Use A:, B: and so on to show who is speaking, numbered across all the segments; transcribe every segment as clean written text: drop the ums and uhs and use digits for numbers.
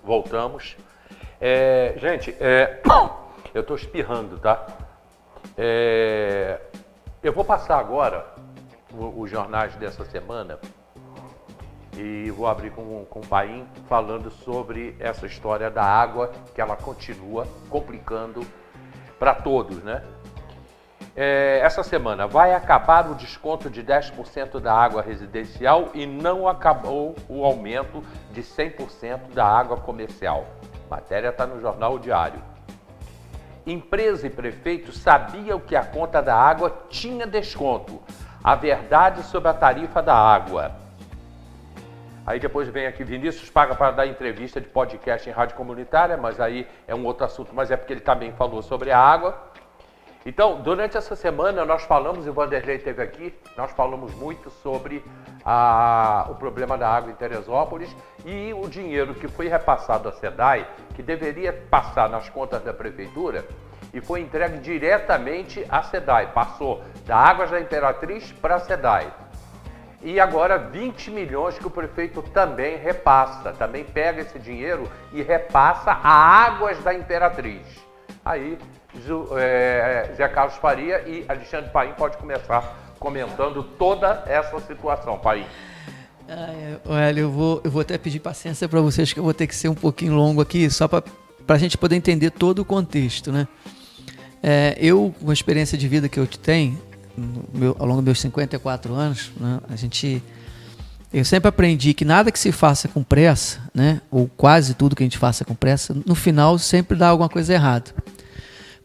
A: voltamos. Gente, eu estou espirrando, tá? Eu vou passar agora os jornais dessa semana e vou abrir com o Paim falando sobre essa história da água, que ela continua complicando para todos, né? Essa semana vai acabar o desconto de 10% da água residencial e não acabou o aumento de 100% da água comercial. A matéria está no Jornal Diário. Empresa e prefeito sabiam que a conta da água tinha desconto. A verdade sobre a tarifa da água. Aí depois vem aqui, Vinícius paga para dar entrevista de podcast em rádio comunitária, mas aí é um outro assunto, mas é porque ele também falou sobre a água. Então, durante essa semana nós falamos, e o Vanderlei esteve aqui, nós falamos muito sobre o problema da água em Teresópolis e o dinheiro que foi repassado à SEDAI, que deveria passar nas contas da prefeitura, e foi entregue diretamente à SEDAI, passou da Águas da Imperatriz para a SEDAI. E agora 20 milhões que o prefeito também repassa, também pega esse dinheiro e repassa a Águas da Imperatriz. Aí Zé Carlos Faria e Alexandre Paim pode começar comentando toda essa situação. Paim.
B: Olha, eu vou até pedir paciência para vocês, que eu vou ter que ser um pouquinho longo aqui, só para a gente poder entender todo o contexto, né? Eu, com a experiência de vida que eu tenho, ao longo dos meus 54 anos, né, eu sempre aprendi que nada que se faça com pressa, né, ou quase tudo que a gente faça com pressa, no final sempre dá alguma coisa errada.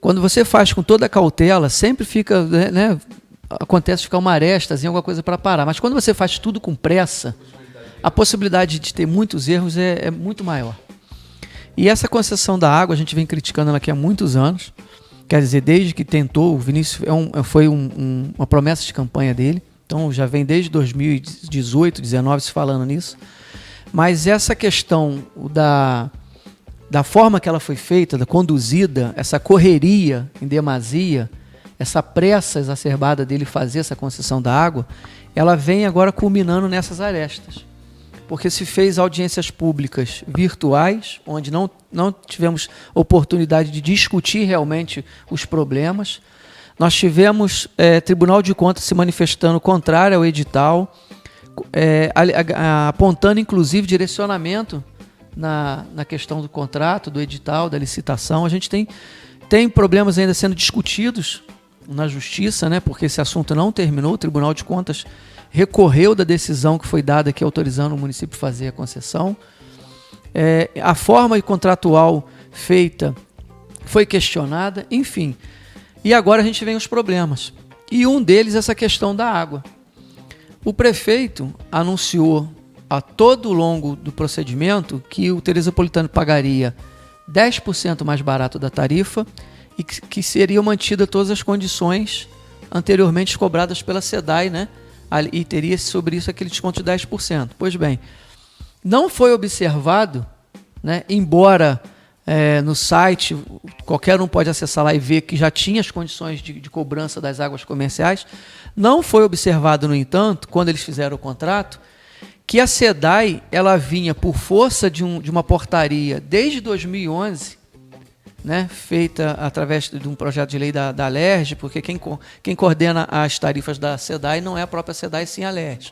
B: Quando você faz com toda a cautela, sempre fica, né, acontece ficar uma arestazinha, alguma coisa para parar. Mas quando você faz tudo com pressa, a possibilidade de ter muitos erros é muito maior. E essa concessão da água, a gente vem criticando ela aqui há muitos anos. Quer dizer, desde que tentou, o Vinícius foi uma promessa de campanha dele. Então já vem desde 2018, 2019 se falando nisso. Mas essa questão da forma que ela foi feita, da conduzida, essa correria em demasia, essa pressa exacerbada dele fazer essa concessão da água, ela vem agora culminando nessas arestas. Porque se fez audiências públicas virtuais, onde não tivemos oportunidade de discutir realmente os problemas. Nós tivemos Tribunal de Contas se manifestando contrário ao edital, apontando inclusive direcionamento na questão do contrato, do edital, da licitação. A gente tem problemas ainda sendo discutidos na Justiça, né, porque esse assunto não terminou. O Tribunal de Contas recorreu da decisão que foi dada aqui autorizando o município a fazer a concessão. A forma contratual feita foi questionada, enfim. E agora a gente vem os problemas. E um deles é essa questão da água. O prefeito anunciou a todo o longo do procedimento que o Teresopolitano pagaria 10% mais barato da tarifa e que seriam mantidas todas as condições anteriormente cobradas pela SEDAI, né? E teria sobre isso aquele desconto de 10%. Pois bem, não foi observado, né, embora no site qualquer um pode acessar lá e ver que já tinha as condições de cobrança das águas comerciais, não foi observado, no entanto, quando eles fizeram o contrato, que a SEDAI ela vinha por força de uma portaria desde 2011, né, feita através de um projeto de lei da Alerj, porque quem coordena as tarifas da SEDAI não é a própria SEDAI, sim a Alerj,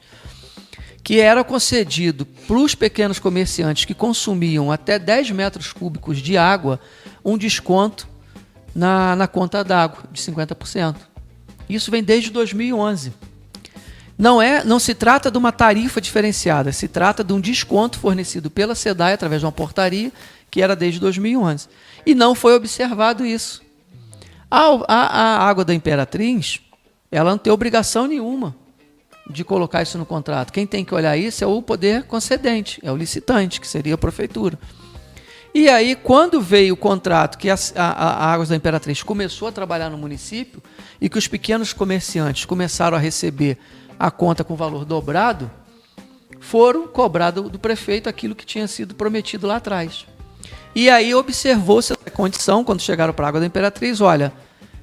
B: que era concedido para os pequenos comerciantes que consumiam até 10 metros cúbicos de água um desconto na conta d'água de 50%. Isso vem desde 2011. Não se trata de uma tarifa diferenciada, se trata de um desconto fornecido pela SEDAI através de uma portaria que era desde 2011. E não foi observado isso. A água da Imperatriz, ela não tem obrigação nenhuma de colocar isso no contrato. Quem tem que olhar isso é o poder concedente, é o licitante, que seria a prefeitura. E aí, quando veio o contrato que a Águas da Imperatriz começou a trabalhar no município e que os pequenos comerciantes começaram a receber a conta com valor dobrado, foram cobrar do prefeito aquilo que tinha sido prometido lá atrás. E aí observou-se essa condição, quando chegaram para a Água da Imperatriz, olha,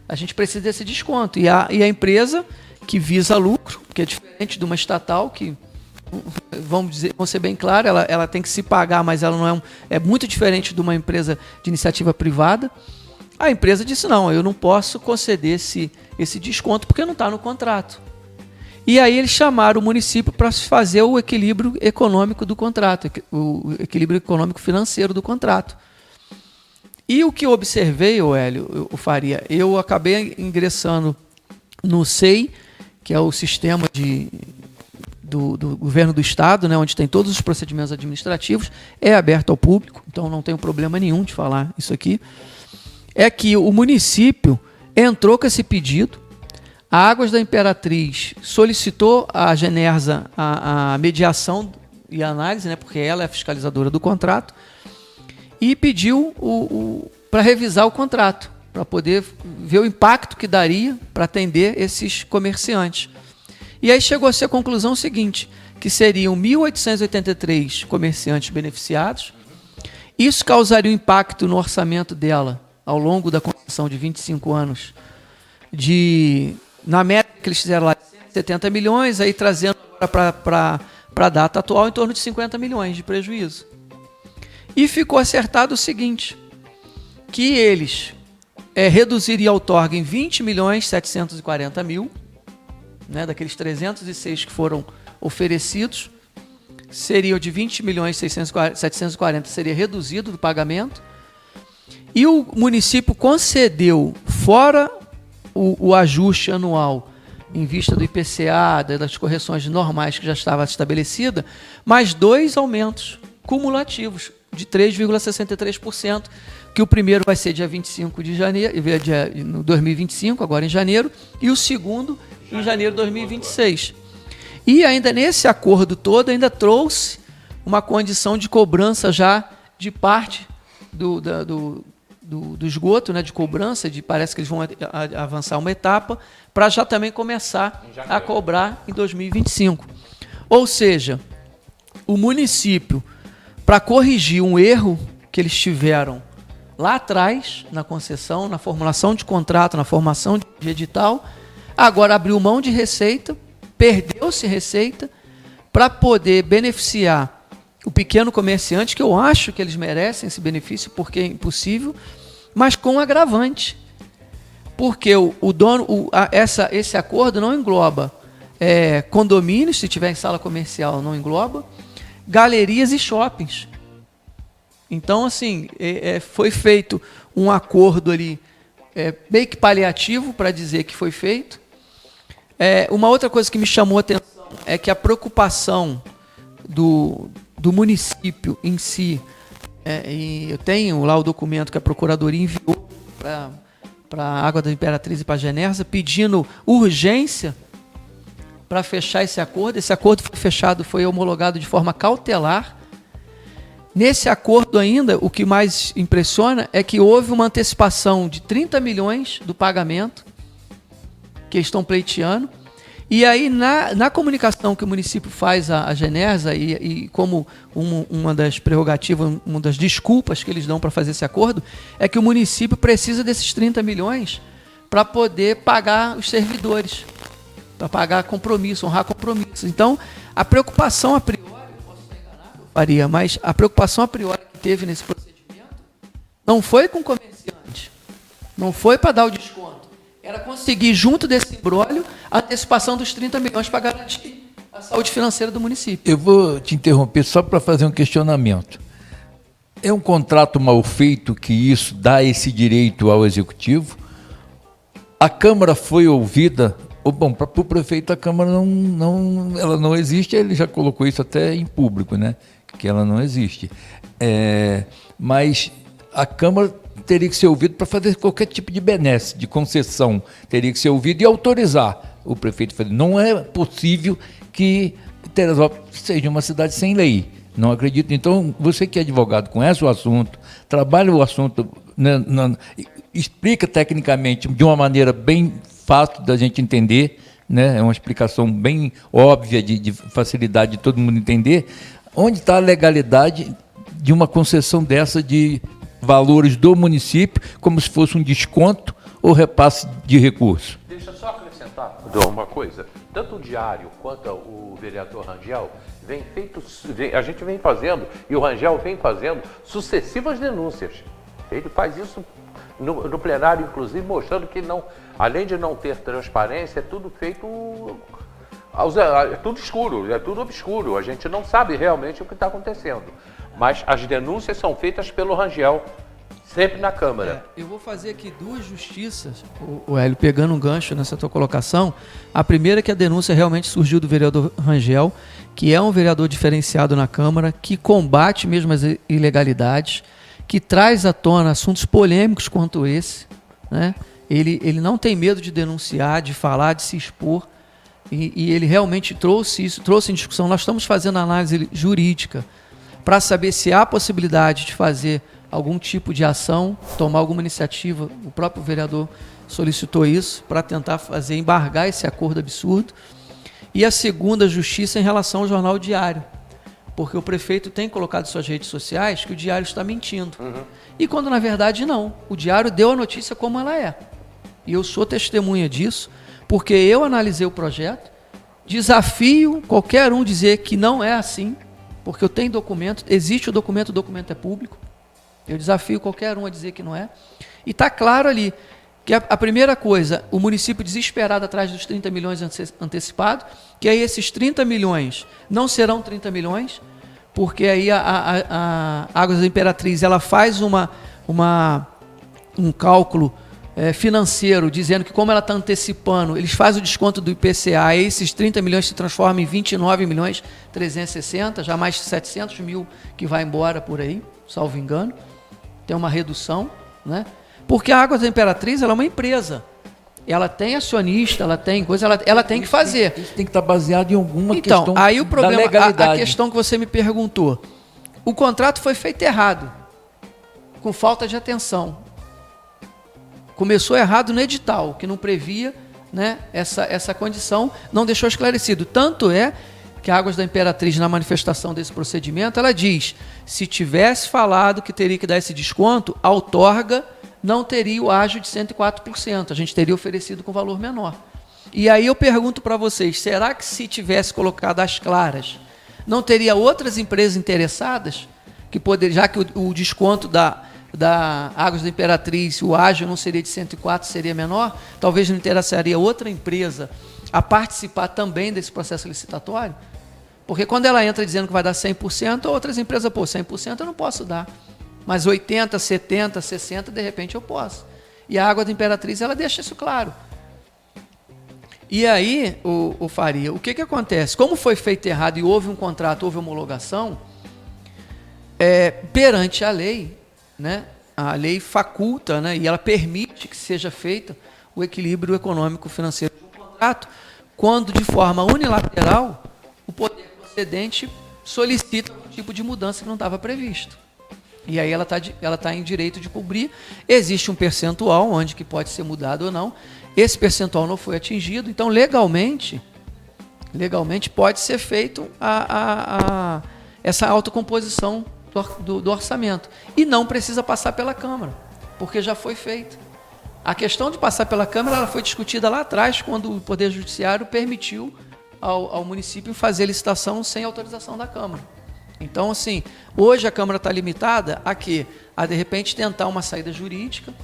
B: a gente precisa desse desconto. E a empresa que visa lucro, que é diferente de uma estatal que vamos ser bem claros, ela tem que se pagar, mas ela não é muito diferente de uma empresa de iniciativa privada. A empresa disse, não, eu não posso conceder esse desconto porque não está no contrato. E aí eles chamaram o município para fazer o equilíbrio econômico do contrato, o equilíbrio econômico financeiro do contrato. E o que eu observei, Hélio, Faria, eu acabei ingressando no SEI, que é o sistema do governo do estado, né, onde tem todos os procedimentos administrativos, é aberto ao público, então não tenho problema nenhum de falar isso aqui, é que o município entrou com esse pedido, a Águas da Imperatriz solicitou à Genersa a mediação e análise, né, porque ela é a fiscalizadora do contrato, e pediu para revisar o contrato, para poder ver o impacto que daria para atender esses comerciantes. E aí chegou-se à conclusão seguinte, que seriam 1.883 comerciantes beneficiados. Isso causaria um impacto no orçamento dela ao longo da concessão de 25 anos, na média que eles fizeram lá, 70 milhões, aí trazendo para a data atual em torno de 50 milhões de prejuízo. E ficou acertado o seguinte, que eles reduziriam a outorga em 20.740.000, né, daqueles 306 que foram oferecidos, seriam de 20.740 seria reduzido do pagamento, e o município concedeu, fora o ajuste anual, em vista do IPCA, das correções normais que já estava estabelecida, mais 2 aumentos cumulativos de 3,63%, que o primeiro vai ser dia 25 de janeiro, no 2025, agora em janeiro, e o segundo em janeiro de 2026. E ainda nesse acordo todo, ainda trouxe uma condição de cobrança já de parte do esgoto, né, de cobrança, parece que eles vão avançar uma etapa, para já também começar a cobrar em 2025. Ou seja, o município, para corrigir um erro que eles tiveram lá atrás, na concessão, na formulação de contrato, na formação de edital, agora abriu mão de receita, perdeu-se receita, para poder beneficiar o pequeno comerciante, que eu acho que eles merecem esse benefício, porque é impossível, mas com agravante. Porque esse acordo não engloba condomínios, se tiver em sala comercial, não engloba, galerias e shoppings. Então, assim, foi feito um acordo ali, meio que paliativo, para dizer que foi feito. Uma outra coisa que me chamou a atenção é que a preocupação do município em si, e eu tenho lá o documento que a Procuradoria enviou para a Água da Imperatriz e para a Genersa, pedindo urgência para fechar esse acordo. Esse acordo foi fechado, foi homologado de forma cautelar. Nesse acordo ainda, o que mais impressiona é que houve uma antecipação de 30 milhões do pagamento que eles estão pleiteando. E aí, na comunicação que o município faz à Genersa, e como uma das prerrogativas, uma das desculpas que eles dão para fazer esse acordo, é que o município precisa desses 30 milhões para poder pagar os servidores, para pagar compromisso, honrar compromissos. Então, a preocupação a priori, posso estar enganado, Faria, mas a preocupação a priori que teve nesse procedimento não foi com o comerciante, não foi para dar o desconto, era conseguir, junto desse imbróglio, a antecipação dos 30 milhões para garantir a saúde financeira do município.
C: Eu vou te interromper só para fazer um questionamento. É um contrato mal feito que isso dá esse direito ao executivo? A Câmara foi ouvida? Bom, para o prefeito a Câmara ela não existe, ele já colocou isso até em público, né? Que ela não existe. Mas a Câmara teria que ser ouvido para fazer qualquer tipo de benesse, de concessão, teria que ser ouvido e autorizar o prefeito. Não é possível que Teresópolis seja uma cidade sem lei, não acredito. Então, você que é advogado, conhece o assunto, trabalha o assunto, né, explica tecnicamente de uma maneira bem fácil da gente entender, né, é uma explicação bem óbvia, de facilidade de todo mundo entender, onde está a legalidade de uma concessão dessa de valores do município, como se fosse um desconto ou repasse de recurso.
A: Deixa eu só acrescentar acrescentar uma coisa? Tanto o Diário quanto o vereador Rangel a gente vem fazendo, e o Rangel vem fazendo sucessivas denúncias. Ele faz isso no plenário, inclusive, mostrando que não, além de não ter transparência, é tudo feito, é tudo escuro, é tudo obscuro. A gente não sabe realmente o que está acontecendo. Mas as denúncias são feitas pelo Rangel, sempre na Câmara.
B: Eu vou fazer aqui duas justiças, o Hélio, pegando um gancho nessa tua colocação. A primeira é que a denúncia realmente surgiu do vereador Rangel, que é um vereador diferenciado na Câmara, que combate mesmo as ilegalidades, que traz à tona assuntos polêmicos quanto esse, né? Ele não tem medo de denunciar, de falar, de se expor, e ele realmente trouxe isso, trouxe em discussão. Nós estamos fazendo análise jurídica para saber se há possibilidade de fazer algum tipo de ação, tomar alguma iniciativa. O próprio vereador solicitou isso para tentar embargar esse acordo absurdo. E a segunda justiça em relação ao jornal Diário, porque o prefeito tem colocado em suas redes sociais que o Diário está mentindo. E quando na verdade não, o Diário deu a notícia como ela é. E eu sou testemunha disso, porque eu analisei o projeto, desafio qualquer um dizer que não é assim, porque eu tenho documento, existe o documento é público. Eu desafio qualquer um a dizer que não é. E está claro ali que a primeira coisa, o município desesperado atrás dos 30 milhões antecipados, que aí esses 30 milhões não serão 30 milhões, porque aí a Águas da Imperatriz ela faz um cálculo financeiro, dizendo que como ela está antecipando, eles fazem o desconto do IPCA, e esses 30 milhões se transformam em 29 milhões 360, já mais de 700 mil que vai embora por aí, salvo engano. Tem uma redução, né? Porque a Águas da Imperatriz ela é uma empresa. Ela tem acionista, ela tem coisa, ela tem que fazer.
C: Isso tem que estar baseado em alguma questão
B: então, aí o problema,
C: da legalidade.
B: A questão que você me perguntou. O contrato foi feito errado, com falta de atenção. Começou errado no edital, que não previa, né, essa condição, não deixou esclarecido. Tanto é que a Águas da Imperatriz, na manifestação desse procedimento, ela diz, se tivesse falado que teria que dar esse desconto, a outorga não teria o ágio de 104%, a gente teria oferecido com valor menor. E aí eu pergunto para vocês, será que se tivesse colocado às claras, não teria outras empresas interessadas, que já que o desconto da Águas da Imperatriz, o ágio não seria de 104, seria menor, talvez não interessaria outra empresa a participar também desse processo licitatório? Porque quando ela entra dizendo que vai dar 100%, outras empresas, 100% eu não posso dar. Mas 80%, 70%, 60%, de repente eu posso. E a Água da Imperatriz, ela deixa isso claro. E aí, o Faria, o que acontece? Como foi feito errado e houve um contrato, houve homologação, perante a lei, né, a lei faculta, né, e ela permite que seja feito o equilíbrio econômico-financeiro do contrato, quando de forma unilateral o poder concedente solicita um tipo de mudança que não estava previsto. E aí ela tá em direito de cobrir. Existe um percentual onde que pode ser mudado ou não. Esse percentual não foi atingido, então legalmente pode ser feito essa autocomposição do orçamento. E não precisa passar pela Câmara, porque já foi feito. A questão de passar pela Câmara ela foi discutida lá atrás, quando o Poder Judiciário permitiu ao município fazer licitação sem autorização da Câmara. Então, assim, hoje a Câmara está limitada a quê? A, de repente, tentar uma saída jurídica,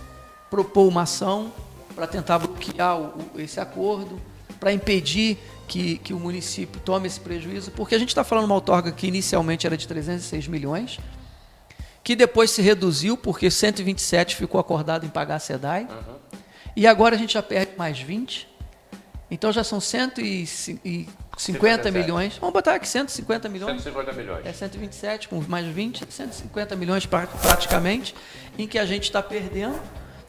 B: propor uma ação para tentar bloquear esse acordo, para impedir que o município tome esse prejuízo, porque a gente está falando de uma outorga que inicialmente era de 306 milhões, que depois se reduziu, porque 127 ficou acordado em pagar a SEDAI, e agora a gente já perde mais 20, então já são 150 milhões, vamos botar aqui 150 milhões.
A: 150 milhões.
B: 127 com mais 20, 150 milhões praticamente, em que a gente está perdendo,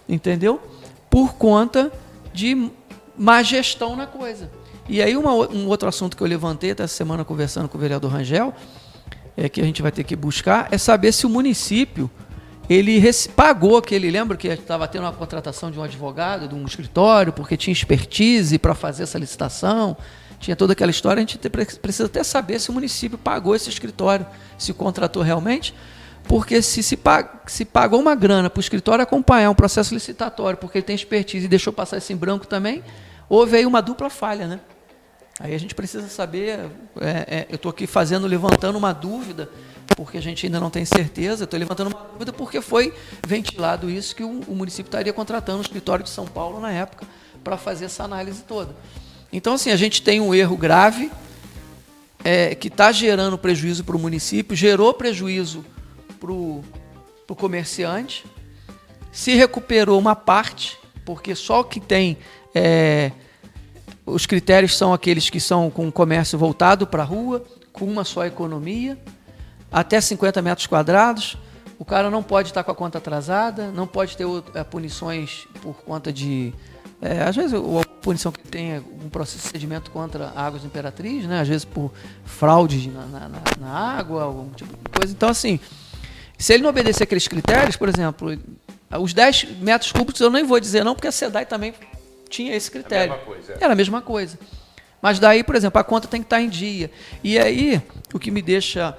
B: entendeu? Por conta de má gestão na coisa. E aí um outro assunto que eu levantei essa semana conversando com o vereador Rangel, que a gente vai ter que buscar, é saber se o município ele pagou lembra que estava tendo uma contratação de um advogado, de um escritório, porque tinha expertise para fazer essa licitação, tinha toda aquela história. A gente precisa até saber se o município pagou esse escritório, se contratou realmente, porque se pagou uma grana para o escritório acompanhar um processo licitatório, porque ele tem expertise e deixou passar isso em branco também, houve aí uma dupla falha, né? Aí a gente precisa saber, eu estou aqui levantando uma dúvida, porque a gente ainda não tem certeza, estou levantando uma dúvida porque foi ventilado isso, que o município estaria contratando o escritório de São Paulo na época para fazer essa análise toda. Então, assim, a gente tem um erro grave, que está gerando prejuízo para o município, gerou prejuízo para o comerciante, se recuperou uma parte, porque só o que tem... os critérios são aqueles que são com o comércio voltado para a rua, com uma só economia, até 50 metros quadrados. O cara não pode estar com a conta atrasada, não pode ter punições por conta de... às vezes a punição que tem é um procedimento contra a Águas Imperatriz, né? Às vezes por fraude na água, algum tipo de coisa. Então, assim, se ele não obedecer aqueles critérios, por exemplo, os 10 metros cúbicos eu nem vou dizer não, porque a SEDAI também tinha esse critério. Era a mesma coisa. Mas daí, por exemplo, a conta tem que estar em dia. E aí, o que me deixa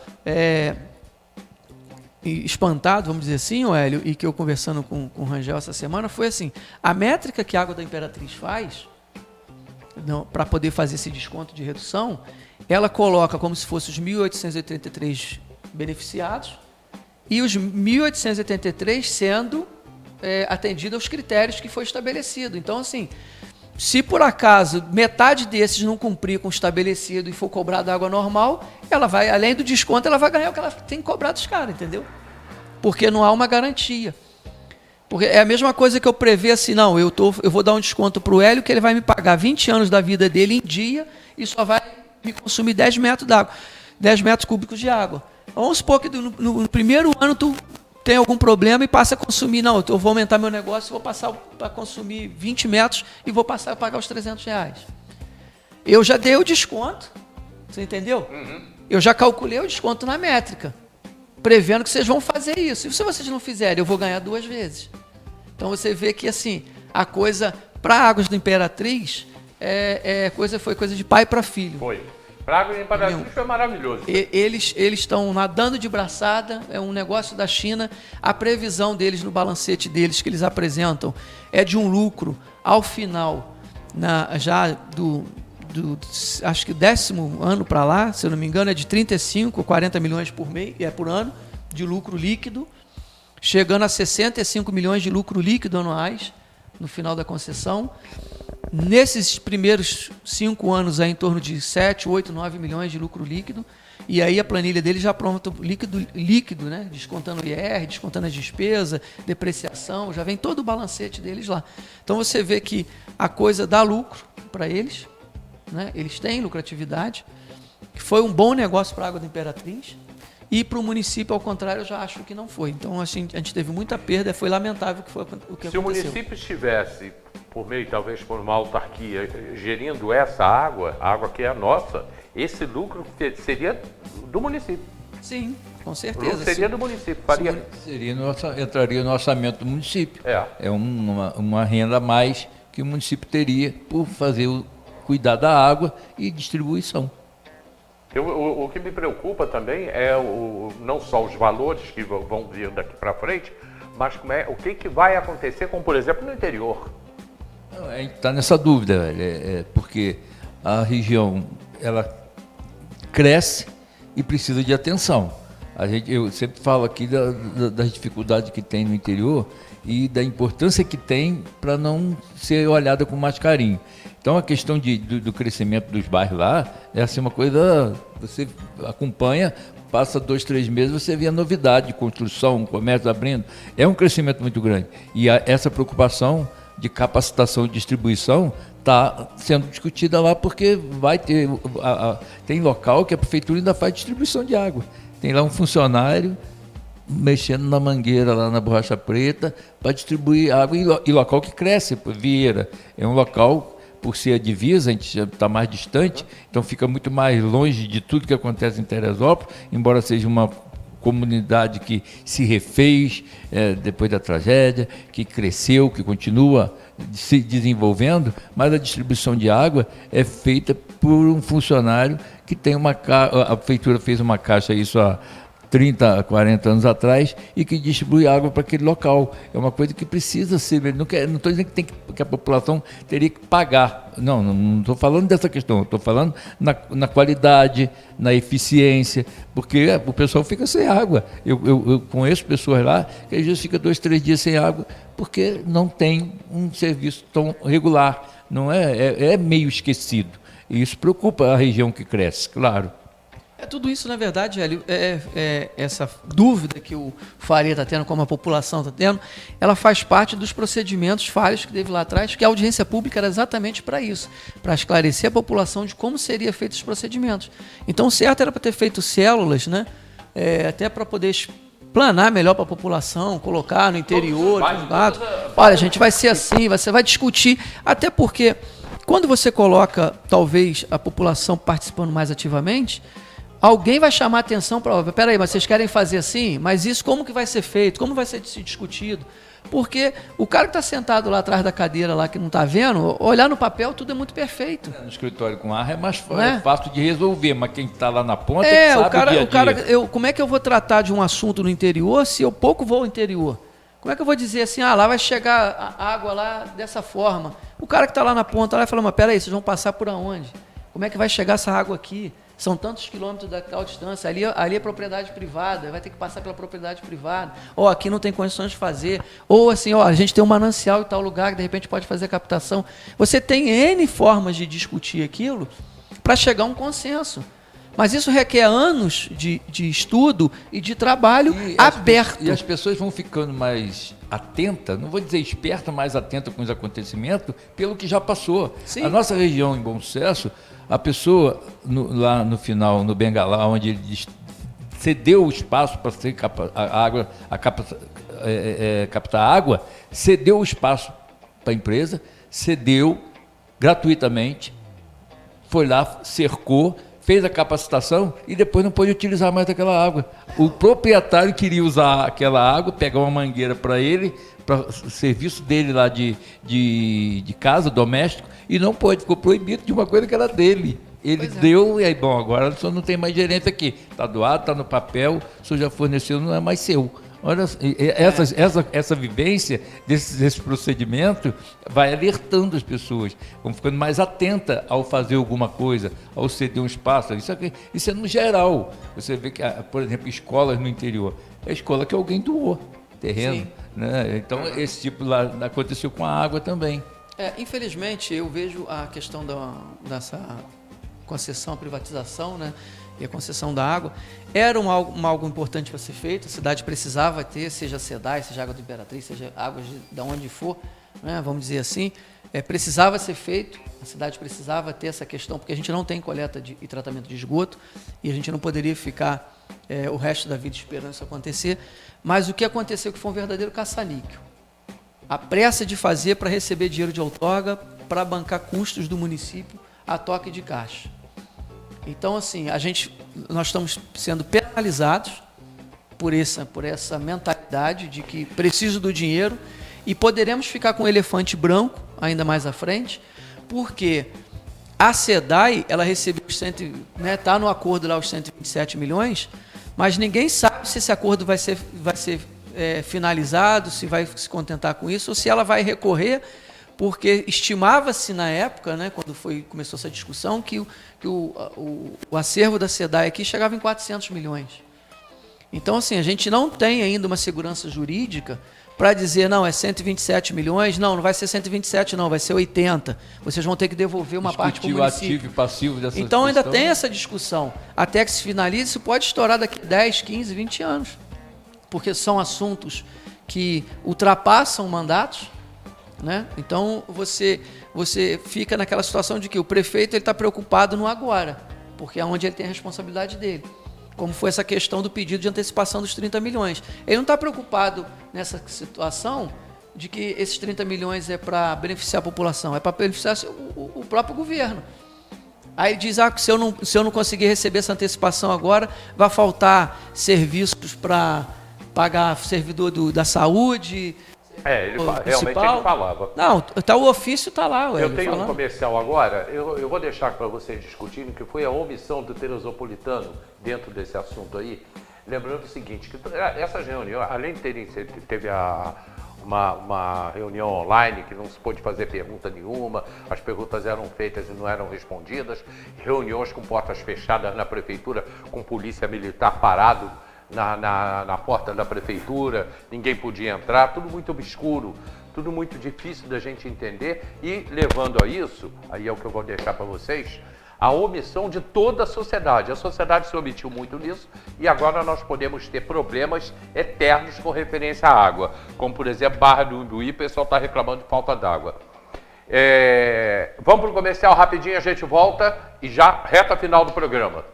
B: espantado, vamos dizer assim, Hélio, e que eu conversando com o Rangel essa semana, foi assim, a métrica que a Água da Imperatriz faz, para poder fazer esse desconto de redução, ela coloca como se fossem os 1.883 beneficiados e os 1.883 sendo atendido aos critérios que foi estabelecido. Então, assim, se por acaso metade desses não cumprir com o estabelecido e for cobrado água normal, ela vai, além do desconto, ela vai ganhar o que ela tem que cobrar dos caras, entendeu? Porque não há uma garantia. Porque é a mesma coisa que eu prever assim, não, eu vou dar um desconto para o Hélio que ele vai me pagar 20 anos da vida dele em dia e só vai me consumir 10 metros d'água, 10 metros cúbicos de água. Vamos supor que no primeiro ano tu tem algum problema e passa a consumir, não, eu vou aumentar meu negócio, vou passar para consumir 20 metros e vou passar a pagar os R$300. Eu já dei o desconto, você entendeu? Uhum. Eu já calculei o desconto na métrica, prevendo que vocês vão fazer isso. E se vocês não fizerem, eu vou ganhar 2 vezes. Então você vê que assim, a coisa para Águas da Imperatriz foi coisa de pai para filho.
A: Foi. Para Águas da Imperatriz foi maravilhoso.
B: Eles estão nadando de braçada, é um negócio da China. A previsão deles no balancete deles que eles apresentam é de um lucro ao final, acho que 10º ano para lá, se eu não me engano, é de 35 ou 40 milhões por ano de lucro líquido, chegando a 65 milhões de lucro líquido anuais no final da concessão. Nesses primeiros 5 anos, é em torno de 7, 8, 9 milhões de lucro líquido. E aí a planilha deles já pronta líquido, né? Descontando o IR, descontando a despesa, depreciação, já vem todo o balancete deles lá. Então você vê que a coisa dá lucro para eles, né? Eles têm lucratividade, que foi um bom negócio para a Água da Imperatriz. E para o município, ao contrário, eu já acho que não foi. Então, assim, a gente teve muita perda, foi lamentável o que aconteceu.
A: Se o município estivesse, por meio, talvez, por uma autarquia, gerindo essa água, a água que é a nossa, esse lucro seria do município.
B: Sim, com certeza.
A: O lucro seria do município.
C: Entraria no orçamento do município. É uma renda a mais que o município teria por cuidar da água e distribuição.
A: O que me preocupa também é não só os valores que vão vir daqui para frente, mas o que vai acontecer com, por exemplo, no interior.
C: A gente está nessa dúvida, porque a região ela cresce e precisa de atenção. Eu sempre falo aqui das dificuldades que tem no interior e da importância que tem para não ser olhada com mais carinho. Então a questão do crescimento dos bairros lá é assim uma coisa, você acompanha, passa 2, 3 meses, você vê a novidade de construção, comércio abrindo, é um crescimento muito grande. E essa preocupação de capacitação e distribuição está sendo discutida lá porque vai ter, tem local que a prefeitura ainda faz distribuição de água. Tem lá um funcionário mexendo na mangueira lá na Borracha Preta para distribuir água e local que cresce, Vieira, é um local... Por ser a divisa, a gente já está mais distante, então fica muito mais longe de tudo que acontece em Teresópolis, embora seja uma comunidade que se refez depois da tragédia, que cresceu, que continua se desenvolvendo, mas a distribuição de água é feita por um funcionário que tem a prefeitura fez uma caixa, isso há 30, 40 anos atrás e que distribui água para aquele local. É uma coisa que precisa ser. Não estou dizendo que a população teria que pagar. Não estou falando dessa questão. Estou falando na qualidade, na eficiência, porque o pessoal fica sem água. Eu conheço pessoas lá que às vezes fica 2, 3 dias sem água porque não tem um serviço tão regular. Não é meio esquecido. E isso preocupa a região que cresce, claro.
B: Tudo isso, na verdade, Hélio, essa dúvida que o Faria está tendo, como a população está tendo, ela faz parte dos procedimentos falhos que teve lá atrás, que a audiência pública era exatamente para isso, para esclarecer a população de como seria feitos os procedimentos. Então, o certo era para ter feito células, né? Até para poder planar melhor para a população, colocar no interior, olha, a gente vai ser assim, você vai discutir, até porque quando você coloca, talvez, a população participando mais ativamente, alguém vai chamar a atenção para, peraí, mas vocês querem fazer assim? Mas isso como que vai ser feito? Como vai ser discutido? Porque o cara que está sentado lá atrás da cadeira, lá que não está vendo, olhar no papel, tudo é muito perfeito.
C: No escritório com ar é mais fácil de resolver, mas quem está lá na ponta
B: sabe
C: o dia a dia.
B: Como é que eu vou tratar de um assunto no interior se eu pouco vou ao interior? Como é que eu vou dizer assim, lá vai chegar a água lá dessa forma? O cara que está lá na ponta lá vai falar, mas peraí, vocês vão passar por aonde? Como é que vai chegar essa água aqui? São tantos quilômetros da tal distância, ali é propriedade privada, vai ter que passar pela propriedade privada, aqui não tem condições de fazer, ou assim, a gente tem um manancial em tal lugar que de repente pode fazer captação. Você tem N formas de discutir aquilo para chegar a um consenso. Mas isso requer anos de estudo e de trabalho aberto.
C: E as pessoas vão ficando mais atentas, não vou dizer esperta, mais atenta com os acontecimentos, pelo que já passou. Sim. A nossa região em Bom Sucesso, a pessoa lá no final, no Bengalá, onde ele cedeu o espaço para captar água, cedeu o espaço para a empresa, cedeu gratuitamente, foi lá, cercou, fez a capacitação e depois não pôde utilizar mais aquela água. O proprietário queria usar aquela água, pegar uma mangueira para ele, para o serviço dele lá de casa, doméstico, e não pôde, ficou proibido de uma coisa que era dele. Ele deu, e aí, agora o senhor não tem mais gerente aqui. Está doado, está no papel, o senhor já forneceu, não é mais seu. Olha, essa vivência desse procedimento vai alertando as pessoas, vão ficando mais atentas ao fazer alguma coisa, ao ceder um espaço. Isso é no geral. Você vê que, por exemplo, escolas no interior, é a escola que alguém doou terreno. Né? Então, esse tipo lá aconteceu com a água também.
B: Infelizmente, eu vejo a questão dessa concessão, privatização, né? E a concessão da água, era algo importante para ser feito, a cidade precisava ter, seja SEDAI, seja Água do Imperatriz, seja águas de onde for, né, vamos dizer assim, precisava ser feito, a cidade precisava ter essa questão, porque a gente não tem coleta e tratamento de esgoto, e a gente não poderia ficar o resto da vida esperando isso acontecer, mas o que aconteceu que foi um verdadeiro caça-níquel. A pressa de fazer para receber dinheiro de outorga, para bancar custos do município a toque de caixa. Então, assim, nós estamos sendo penalizados por essa mentalidade de que preciso do dinheiro e poderemos ficar com um elefante branco ainda mais à frente, porque a SEDAI, ela recebeu está no acordo lá os 127 milhões, mas ninguém sabe se esse acordo vai ser finalizado, se vai se contentar com isso ou se ela vai recorrer, porque estimava-se na época, né, quando começou essa discussão, que o acervo da SEDAI aqui chegava em 400 milhões. Então, assim, a gente não tem ainda uma segurança jurídica para dizer, não, é 127 milhões, não vai ser 127 não, vai ser 80. Vocês vão ter que devolver uma parte para o município.
C: Ativo e passivo dessa
B: então, ainda tem essa discussão. Até que se finalize, isso pode estourar daqui 10, 15, 20 anos. Porque são assuntos que ultrapassam mandatos, né? Então você fica naquela situação de que o prefeito está preocupado no agora, porque é onde ele tem a responsabilidade dele. Como foi essa questão do pedido de antecipação dos 30 milhões. Ele não está preocupado nessa situação de que esses 30 milhões é para beneficiar a população, é para beneficiar o próprio governo. Aí diz, que se eu não conseguir receber essa antecipação agora, vai faltar serviços para pagar servidor da saúde.
A: Realmente ele falava.
B: Não, o ofício está lá.
A: Eu tenho um comercial agora, eu vou deixar para vocês discutirem, que foi a omissão do Teresopolitano dentro desse assunto aí. Lembrando o seguinte, que essas reuniões, além de teve uma reunião online que não se pôde fazer pergunta nenhuma, as perguntas eram feitas e não eram respondidas, reuniões com portas fechadas na prefeitura, com polícia militar parado na porta da prefeitura, ninguém podia entrar, tudo muito obscuro, tudo muito difícil da gente entender e levando a isso, aí é o que eu vou deixar para vocês, a omissão de toda a sociedade. A sociedade se omitiu muito nisso e agora nós podemos ter problemas eternos com referência à água. Como, por exemplo, Barra do Imbuí, o pessoal está reclamando de falta d'água. Vamos para o comercial rapidinho, a gente volta e já reta final do programa.